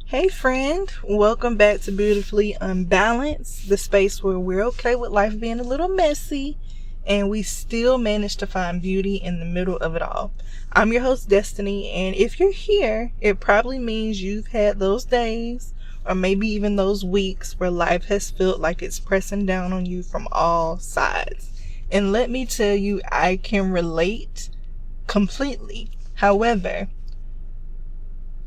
Hey friend, welcome back to Beautifully Unbalanced, the space where we're okay with life being a little messy and we still manage to find beauty in the middle of it all. I'm your host Destiny, and if you're here, it probably means you've had those days or maybe even those weeks where life has felt like it's pressing down on you from all sides. And let me tell you, I can relate completely. However,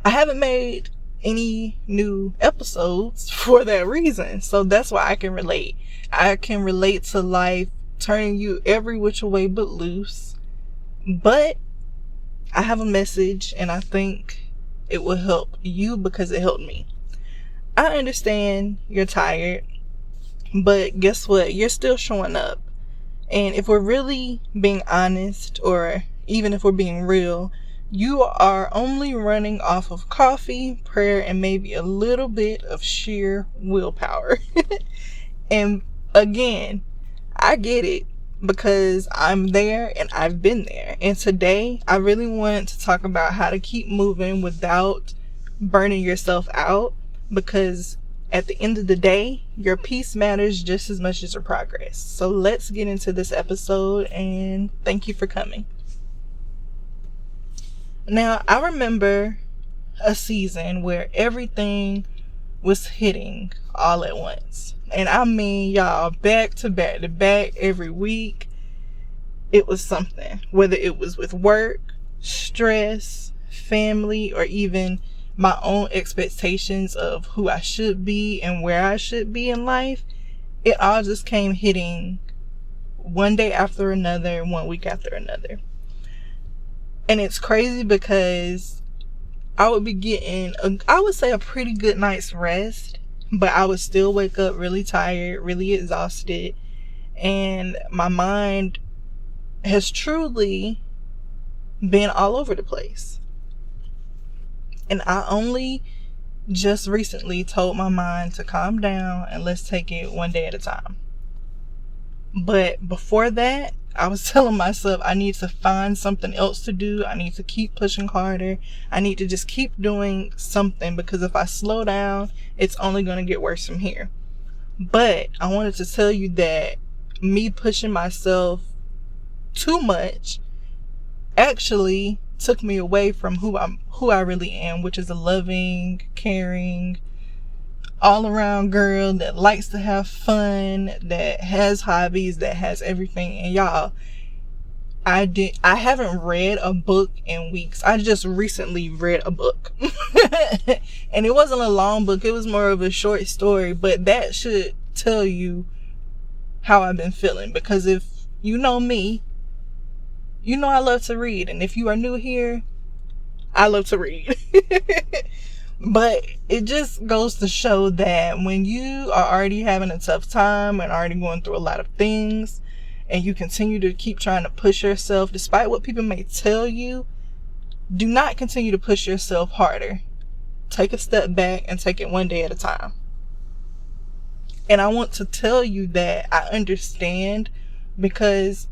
I haven't made any new episodes for that reason. So that's why I can relate. I can relate to life turning you every which way but loose. But I have a message and I think it will help you because it helped me. I understand you're tired, but guess what? You're still showing up. And if we're really being honest, or even if we're being real, you are only running off of coffee, prayer, and maybe a little bit of sheer willpower. And again, I get it because I'm there and I've been there. And today, I really want to talk about how to keep moving without burning yourself out, because at the end of the day, your peace matters just as much as your progress. So let's get into this episode, and thank you for coming. Now, I remember a season where everything was hitting all at once. And I mean, y'all, back to back to back every week, it was something. Whether it was with work, stress, family, or even my own expectations of who I should be and where I should be in life, it all just came hitting one day after another, 1 week after another. And it's crazy because I would be getting, I would say, a pretty good night's rest, but I would still wake up really tired, really exhausted, and my mind has truly been all over the place. And I only just recently told my mind to calm down and let's take it one day at a time. But before that, I was telling myself I need to find something else to do. I need to keep pushing harder. I need to just keep doing something, because if I slow down, it's only going to get worse from here. But I wanted to tell you that me pushing myself too much actually took me away from who I really am, which is a loving, caring, all around girl that likes to have fun, that has hobbies, that has everything. And y'all, I haven't read a book in weeks. I just recently read a book. And it wasn't a long book, it was more of a short story, but that should tell you how I've been feeling, because if you know me, you know I love to read. And if you are new here, I love to read. But it just goes to show that when you are already having a tough time and already going through a lot of things, and you continue to keep trying to push yourself despite what people may tell you, do not continue to push yourself harder. Take a step back and take it one day at a time. And I want to tell you that I understand, because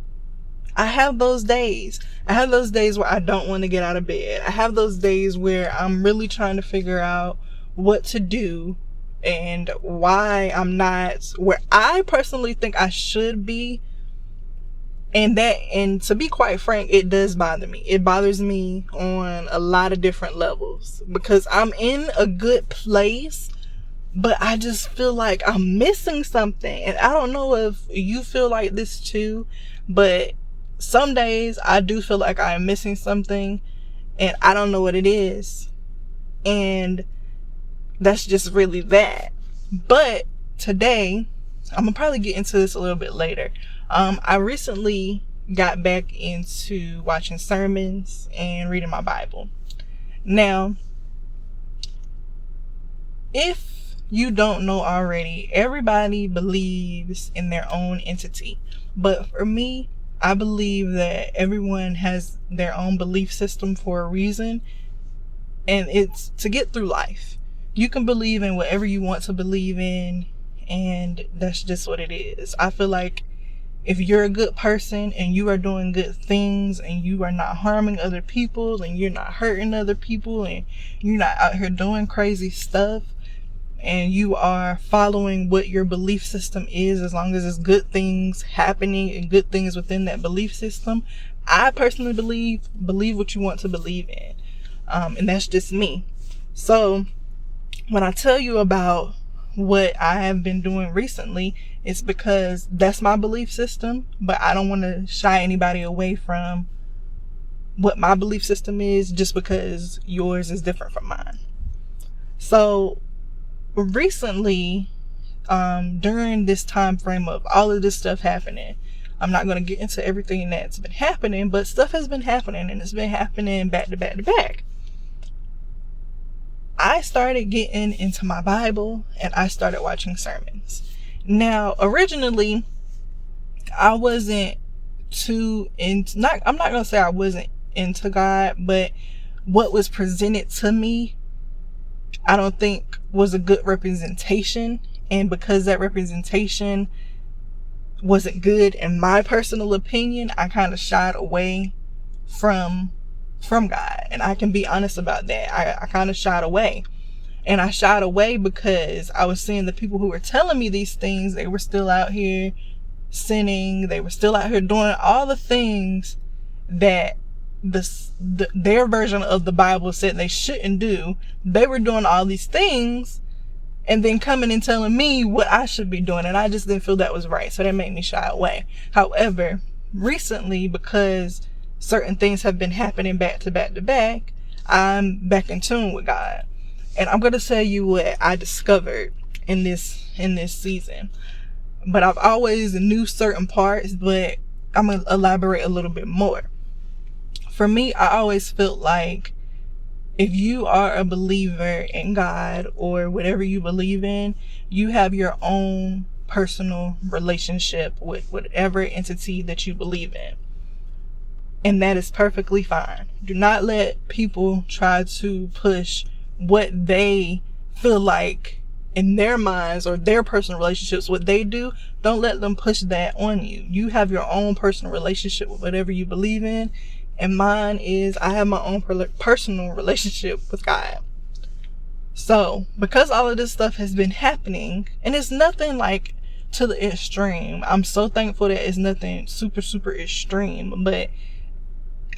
I have those days. I have those days where I don't want to get out of bed. I have those days where I'm really trying to figure out what to do and why I'm not where I personally think I should be. And to be quite frank, it does bother me. It bothers me on a lot of different levels, because I'm in a good place, but I just feel like I'm missing something. And I don't know if you feel like this too, but some days I do feel like I am missing something and I don't know what it is. And that's just really that. But today, I'm gonna probably get into this a little bit later. I recently got back into watching sermons and reading my Bible. Now, if you don't know already, everybody believes in their own entity. But for me, I believe that everyone has their own belief system for a reason, and it's to get through life. You can believe in whatever you want to believe in, and that's just what it is. I feel like if you're a good person and you are doing good things and you are not harming other people and you're not hurting other people and you're not out here doing crazy stuff, and you are following what your belief system is, as long as it's good things happening and good things within that belief system, I personally believe what you want to believe in. And that's just me. So when I tell you about what I have been doing recently, it's because that's my belief system, but I don't want to shy anybody away from what my belief system is just because yours is different from mine. So recently, during this time frame of all of this stuff happening, I'm not going to get into everything that's been happening, but stuff has been happening, and it's been happening back to back to back. I started getting into my Bible and I started watching sermons. Now, originally, I wasn't I'm not going to say I wasn't into God, but what was presented to me, I don't think was a good representation. And because that representation wasn't good, in my personal opinion, I kind of shied away from God. And I can be honest about that. I kind of shied away. And I shied away because I was seeing the people who were telling me these things, they were still out here sinning. They were still out here doing all the things that their version of the Bible said they shouldn't do. They were doing all these things and then coming and telling me what I should be doing. And I just didn't feel that was right. So that made me shy away. However, recently, because certain things have been happening back to back to back, I'm back in tune with God. And I'm going to tell you what I discovered in this season. But I've always knew certain parts, but I'm going to elaborate a little bit more. For me, I always felt like if you are a believer in God or whatever you believe in, you have your own personal relationship with whatever entity that you believe in. And that is perfectly fine. Do not let people try to push what they feel like in their minds or their personal relationships, what they do. Don't let them push that on you. You have your own personal relationship with whatever you believe in. And mine is, I have my own personal relationship with God. So because all of this stuff has been happening, and it's nothing like to the extreme. I'm so thankful that it's nothing super, super extreme, but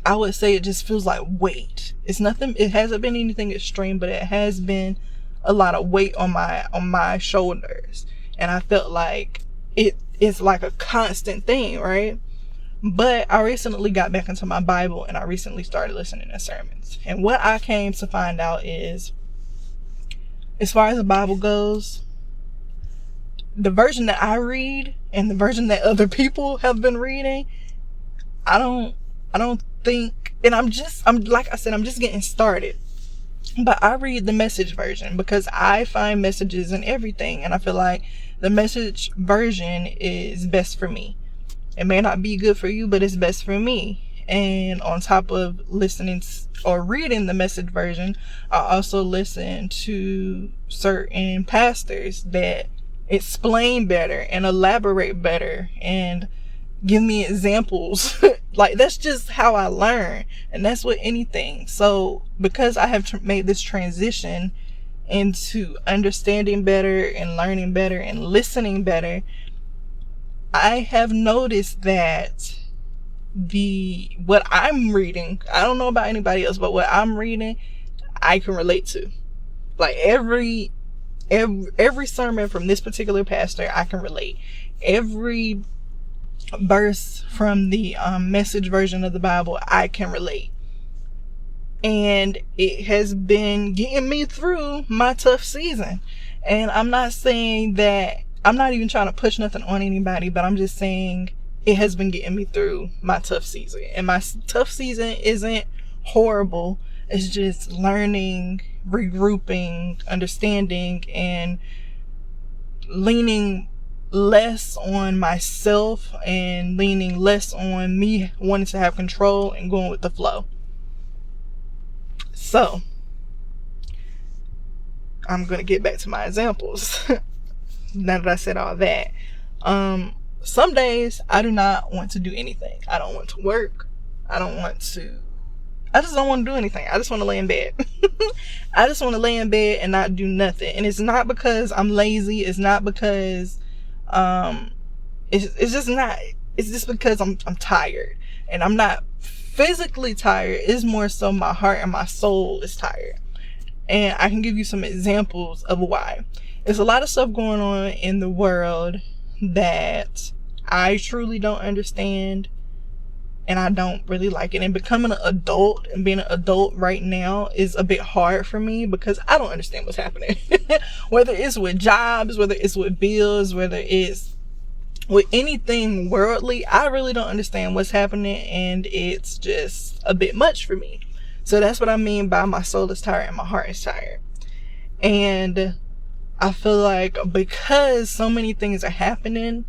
I would say it just feels like weight. It's nothing, it hasn't been anything extreme, but it has been a lot of weight on my shoulders. And I felt like it's like a constant thing, right? But I recently got back into my Bible and I recently started listening to sermons. And what I came to find out is, as far as the Bible goes, the version that I read and the version that other people have been reading, I don't think, and I'm like I said, I'm just getting started. But I read the Message version because I find messages in everything, and I feel like the Message version is best for me. It may not be good for you, but it's best for me. And on top of listening or reading the Message version, I also listen to certain pastors that explain better and elaborate better and give me examples. Like, that's just how I learn, and that's with anything. So because I have made this transition into understanding better and learning better and listening better, I have noticed that what I'm reading, I don't know about anybody else, but what I'm reading, I can relate to. Like every sermon from this particular pastor, I can relate. Every verse from the Message version of the Bible, I can relate. And it has been getting me through my tough season. And I'm not saying that, I'm not even trying to push nothing on anybody, but I'm just saying it has been getting me through my tough season. And my tough season isn't horrible. It's just learning, regrouping, understanding, and leaning less on myself and leaning less on me wanting to have control and going with the flow. So I'm going to get back to my examples now that I said all that. Some days I do not want to do anything. I don't want to work. I just don't want to do anything. I just want to lay in bed. I just want to lay in bed and not do nothing. And it's not because I'm lazy. It's not because it's just not. It's just because I'm tired. And I'm not physically tired. It's more so my heart and my soul is tired. And I can give you some examples of why. There's a lot of stuff going on in the world that I truly don't understand, and I don't really like it. And becoming an adult and being an adult right now is a bit hard for me because I don't understand what's happening. Whether it's with jobs, whether it's with bills, whether it's with anything worldly, I really don't understand what's happening, and it's just a bit much for me. So that's what I mean by my soul is tired and my heart is tired. And I feel like because so many things are happening,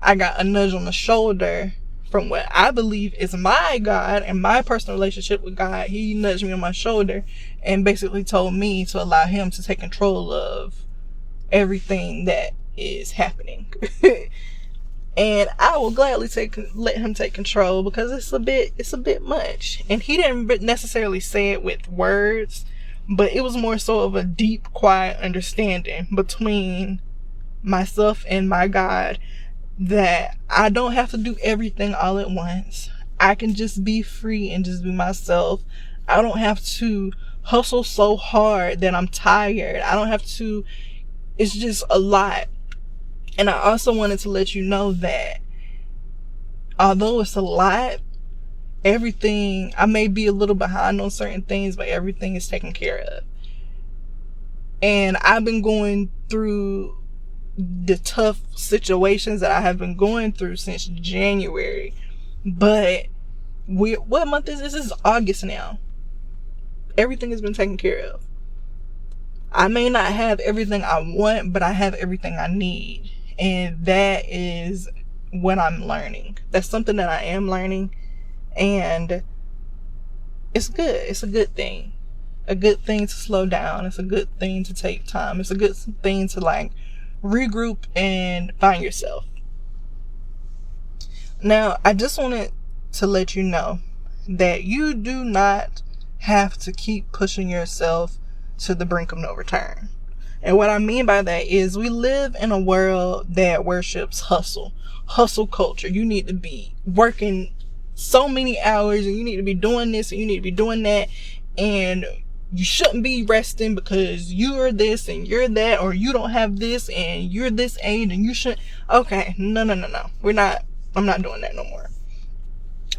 I got a nudge on the shoulder from what I believe is my God and my personal relationship with God. He nudged me on my shoulder and basically told me to allow him to take control of everything that is happening. And I will gladly let him take control because it's a bit much. And he didn't necessarily say it with words, but it was more so of a deep, quiet understanding between myself and my God that I don't have to do everything all at once. I can just be free and just be myself. I don't have to hustle so hard that I'm tired. I don't have to. It's just a lot. And I also wanted to let you know that although it's a lot, everything, I may be a little behind on certain things, but everything is taken care of. And I've been going through the tough situations that I have been going through since January. But what month is this? This is August now. Everything has been taken care of. I may not have everything I want, but I have everything I need. And that is what I'm learning. That's something that I am learning. And it's good. It's a good thing. A good thing to slow down. It's a good thing to take time. It's a good thing to regroup and find yourself. Now, I just wanted to let you know that you do not have to keep pushing yourself to the brink of no return. And what I mean by that is we live in a world that worships hustle culture. You need to be working so many hours, and you need to be doing this, and you need to be doing that, and you shouldn't be resting because you're this and you're that, or you don't have this and you're this age and you shouldn't. Okay, no. I'm not doing that no more.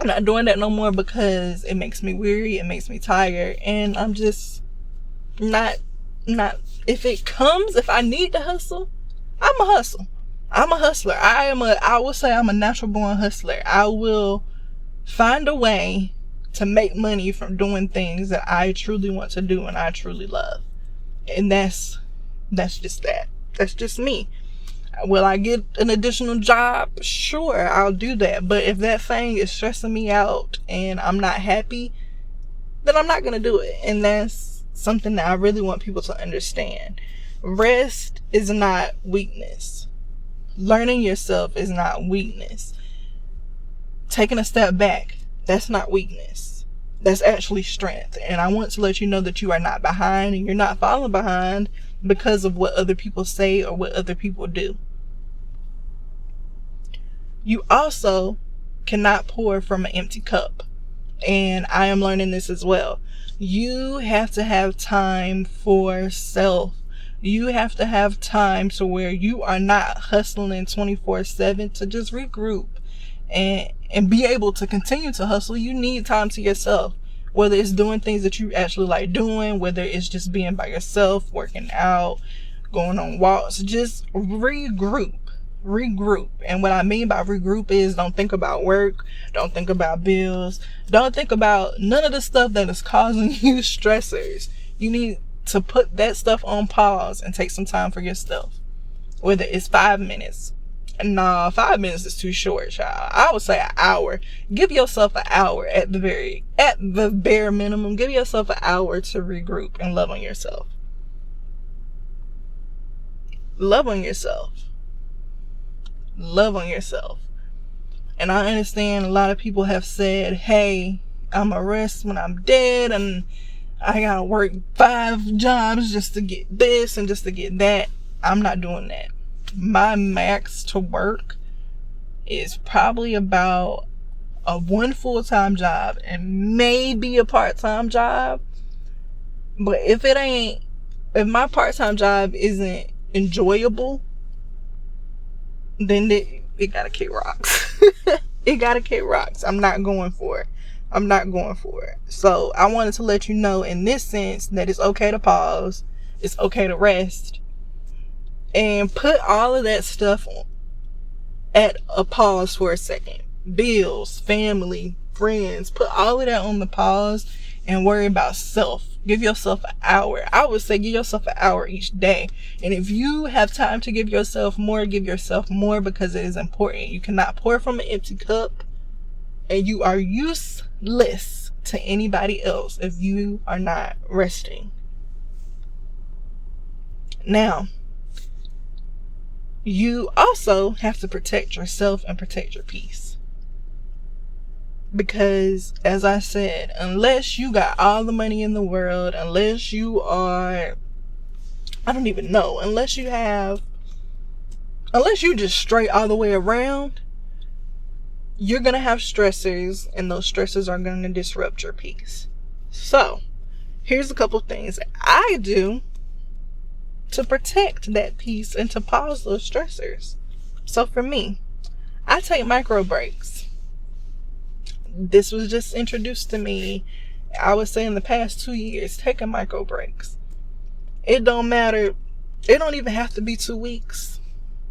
I'm not doing that no more because it makes me weary, it makes me tired, and I'm just not. If I need to hustle, I'm a hustle. I'm a hustler. I will say I'm a natural born hustler. I will find a way to make money from doing things that I truly want to do and I truly love. And that's just that. That's just me. Will I get an additional job? Sure, I'll do that. But if that thing is stressing me out and I'm not happy, then I'm not going to do it. And that's something that I really want people to understand. Rest is not weakness. Learning yourself is not weakness. Taking a step back, that's not weakness. That's actually strength. And I want to let you know that you are not behind, and you're not falling behind because of what other people say or what other people do. You also cannot pour from an empty cup. And I am learning this as well. You have to have time for self. You have to have time to where you are not hustling 24/7 to just regroup and be able to continue to hustle. You need time to yourself, whether it's doing things that you actually like doing, whether it's just being by yourself, working out, going on walks. Just regroup. And what I mean by regroup is don't think about work, don't think about bills, don't think about none of the stuff that is causing you stressors. You need to put that stuff on pause and take some time for yourself. Whether it's 5 minutes. No, 5 minutes is too short, child. I would say an hour. Give yourself an hour at the bare minimum. Give yourself an hour to regroup and love on yourself. Love on yourself. Love on yourself. And I understand a lot of people have said, hey, I'm a rest when I'm dead, and I gotta work 5 jobs just to get this and just to get that. I'm not doing that. My max to work is probably about a 1 full-time job and maybe a part-time job. But if my part-time job isn't enjoyable, then it gotta kick rocks. It gotta kick rocks. I'm not going for it. So I wanted to let you know in this sense that it's okay to pause. It's okay to rest. And put all of that stuff at a pause for a second. Bills, family, friends, put all of that on the pause and worry about self. Give yourself an hour. I would say give yourself an hour each day. And if you have time to give yourself more because it is important. You cannot pour from an empty cup, and you are useless to anybody else if you are not resting. Now, you also have to protect yourself and protect your peace. Because, as I said, unless you got all the money in the world, unless you just straight all the way around, you're going to have stressors, and those stressors are going to disrupt your peace. So, here's a couple things I do to protect that peace and to pause those stressors. So for me, I take micro breaks. This was just introduced to me, I would say, in the past 2 years, taking micro breaks. It don't matter. It don't even have to be 2 weeks.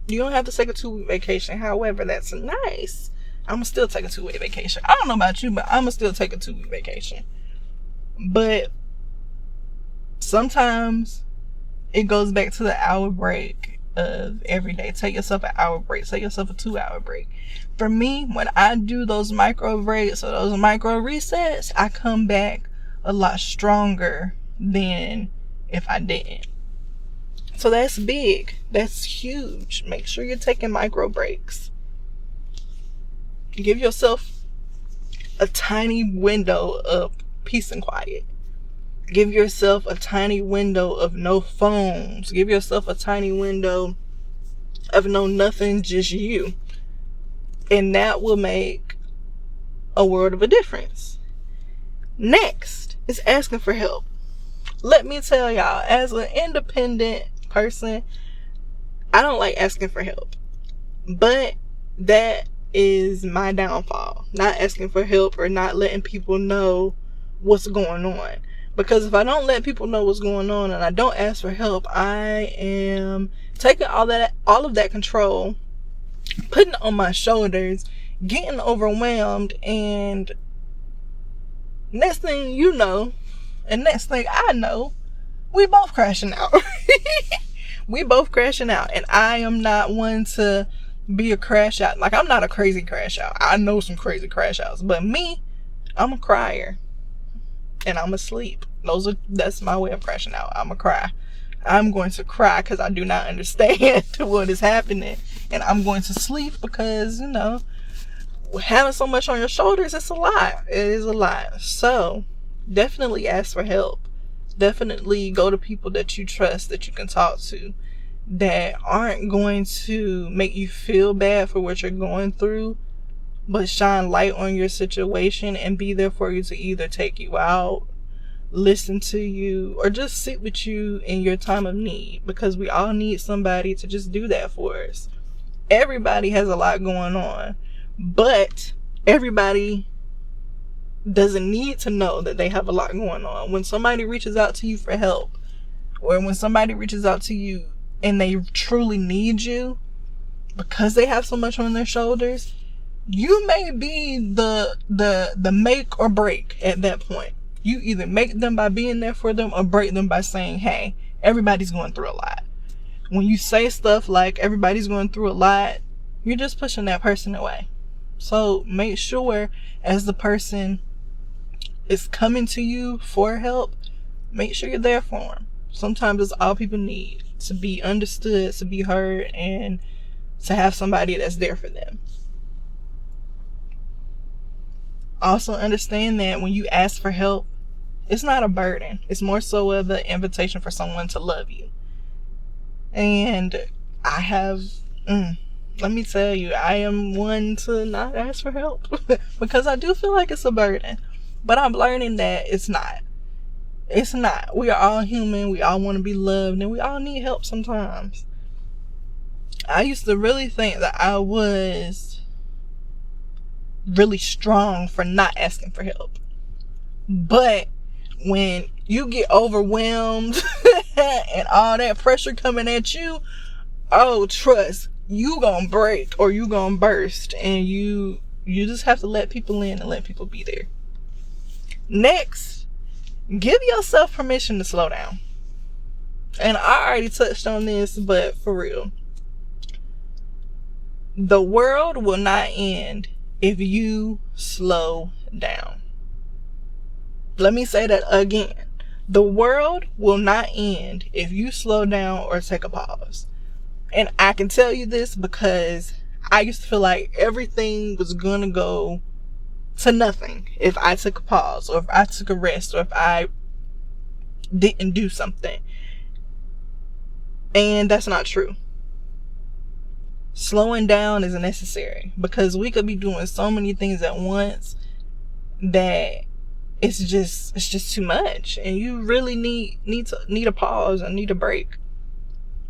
You don't have to take a 2-week vacation. However, that's nice. I'm going to still take a 2-week vacation. I don't know about you, but I'm going to still take a 2-week vacation. But sometimes it goes back to the hour break of every day. Take yourself an hour break. Take yourself a 2-hour break. For me, when I do those micro breaks or those micro resets, I come back a lot stronger than if I didn't. So that's big. That's huge. Make sure you're taking micro breaks. Give yourself a tiny window of peace and quiet. Give yourself a tiny window of no phones. Give yourself a tiny window of no nothing, just you. And that will make a world of a difference. Next is asking for help. Let me tell y'all, as an independent person, I don't like asking for help. But that is my downfall. Not asking for help or not letting people know what's going on. Because if I don't let people know what's going on and I don't ask for help, I am taking all of that control, putting it on my shoulders, getting overwhelmed, and next thing you know, and next thing I know, we both crashing out. We both crashing out. And I am not one to be a crash out. Like, I'm not a crazy crash out. I know some crazy crash outs. But me, I'm a crier. And I'm asleep. That's my way of crashing out. I'm a cry. I'm going to cry because I do not understand what is happening. And I'm going to sleep because, having so much on your shoulders, it's a lot. It is a lot. So, definitely ask for help. Definitely go to people that you trust, that you can talk to, that aren't going to make you feel bad for what you're going through, but shine light on your situation and be there for you to either take you out, listen to you, or just sit with you in your time of need, because we all need somebody to just do that for us. Everybody has a lot going on, but everybody doesn't need to know that they have a lot going on. When somebody reaches out to you for help, or when somebody reaches out to you and they truly need you because they have so much on their shoulders, you may be the make or break at that point. You either make them by being there for them or break them by saying, hey, everybody's going through a lot. When you say stuff like everybody's going through a lot, you're just pushing that person away. So make sure, as the person is coming to you for help, make sure you're there for them. Sometimes it's all people need, to be understood, to be heard, and to have somebody that's there for them. Also understand that when you ask for help, it's not a burden. It's more so of an invitation for someone to love you. And I have, let me tell you, I am one to not ask for help because I do feel like it's a burden. But I'm learning that it's not. It's not. We are all human. We all want to be loved, and we all need help sometimes. I used to really think that I was really strong for not asking for help. But when you get overwhelmed and all that pressure coming at you, oh, trust, you gonna break or you gonna burst, and you just have to let people in and let people be there. Next, give yourself permission to slow down. And I already touched on this, but for real, the world will not end if you slow down. Let me say that again. The world will not end if you slow down or take a pause. And I can tell you this because I used to feel like everything was going to go to nothing if I took a pause, or if I took a rest, or if I didn't do something. And that's not true. Slowing down is necessary because we could be doing so many things at once that it's just too much, and you really need a pause and need a break.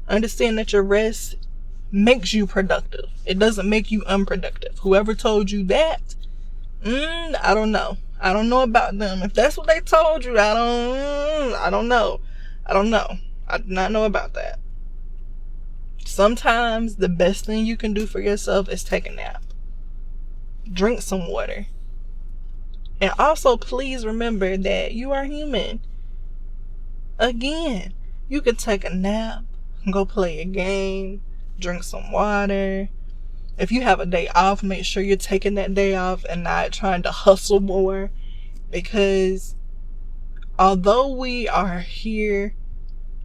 Understand that your rest makes you productive. It doesn't make you unproductive. Whoever told you that, I don't know. I don't know about them. If that's what they told you, I don't know. I do not know about that. Sometimes the best thing you can do for yourself is take a nap. Drink some water. And also, please remember that you are human. Again, you could take a nap, go play a game, drink some water. If you have a day off, make sure you're taking that day off and not trying to hustle more. Because although we are here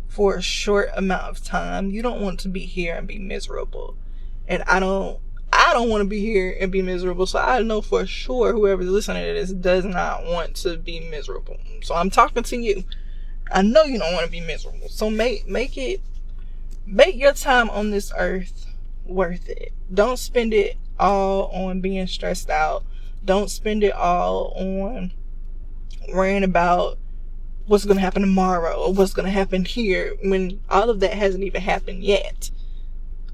for a short amount of time, you don't want to be here and be miserable. And I don't want to be here and be miserable. So I know for sure whoever's listening to this does not want to be miserable. So I'm talking to you. I know you don't want to be miserable. So make your time on this earth worth it. Don't spend it all on being stressed out. Don't spend it all on worrying about what's going to happen tomorrow or what's going to happen here when all of that hasn't even happened yet.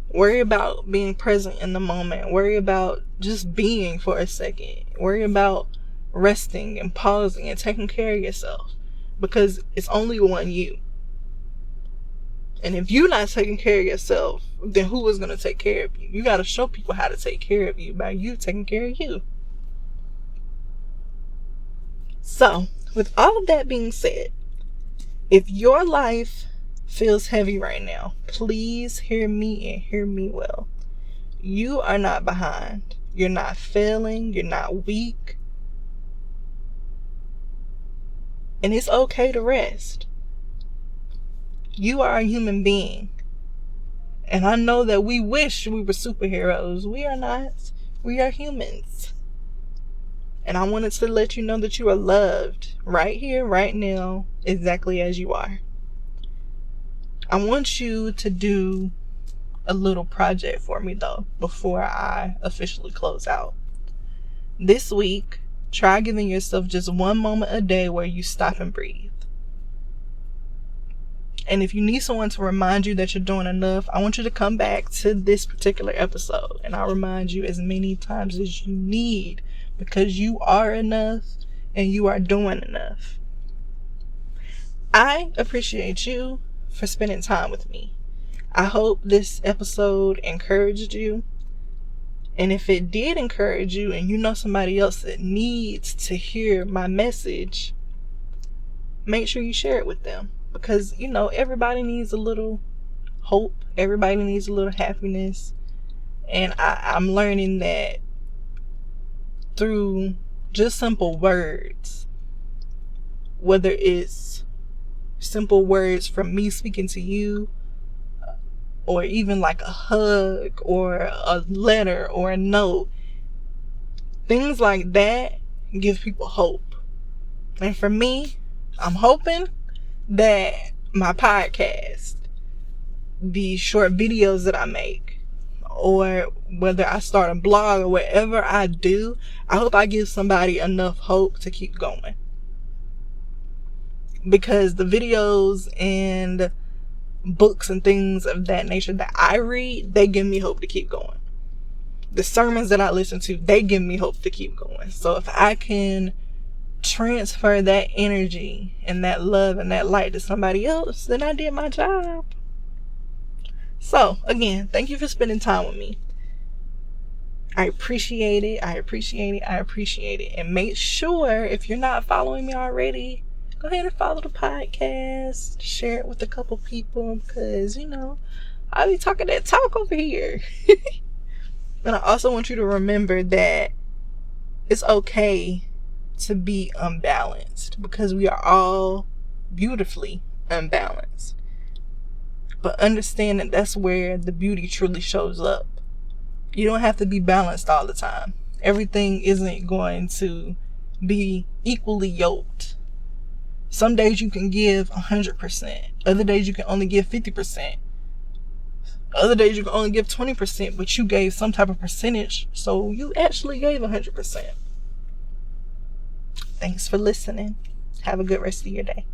Worry about being present in the moment. Worry about just being for a second. Worry about resting and pausing and taking care of yourself, because it's only one you. And if you're not taking care of yourself, then who is going to take care of you? You got to show people how to take care of you by you taking care of you. So, with all of that being said, if your life feels heavy right now, please hear me and hear me well. You are not behind. You're not failing. You're not weak. And it's okay to rest. You are a human being. And I know that we wish we were superheroes. We are not. We are humans. And I wanted to let you know that you are loved right here, right now, exactly as you are. I want you to do a little project for me though, before I officially close out. This week, try giving yourself just one moment a day where you stop and breathe. And if you need someone to remind you that you're doing enough, I want you to come back to this particular episode and I'll remind you as many times as you need, because you are enough and you are doing enough. I appreciate you for spending time with me. I hope this episode encouraged you. And if it did encourage you and you know somebody else that needs to hear my message, make sure you share it with them. Because, everybody needs a little hope. Everybody needs a little happiness. And I'm learning that through just simple words, whether it's simple words from me speaking to you, or even like a hug or a letter or a note. Things like that give people hope. And for me, I'm hoping that my podcast, the short videos that I make, or whether I start a blog or whatever I do, I hope I give somebody enough hope to keep going. Because the videos and books and things of that nature that I read, they give me hope to keep going. The sermons that I listen to, they give me hope to keep going. So if I can transfer that energy and that love and that light to somebody else, then I did my job. So again, thank you for spending time with me. I appreciate it. And make sure, if you're not following me already, go ahead and follow the podcast. Share it with a couple people, because, I be talking that talk over here. And I also want you to remember that it's okay to be unbalanced, because we are all beautifully unbalanced. But understand that that's where the beauty truly shows up. You don't have to be balanced all the time. Everything isn't going to be equally yoked. Some days you can give 100%. Other days you can only give 50%. Other days you can only give 20%, but you gave some type of percentage, so you actually gave 100%. Thanks for listening. Have a good rest of your day.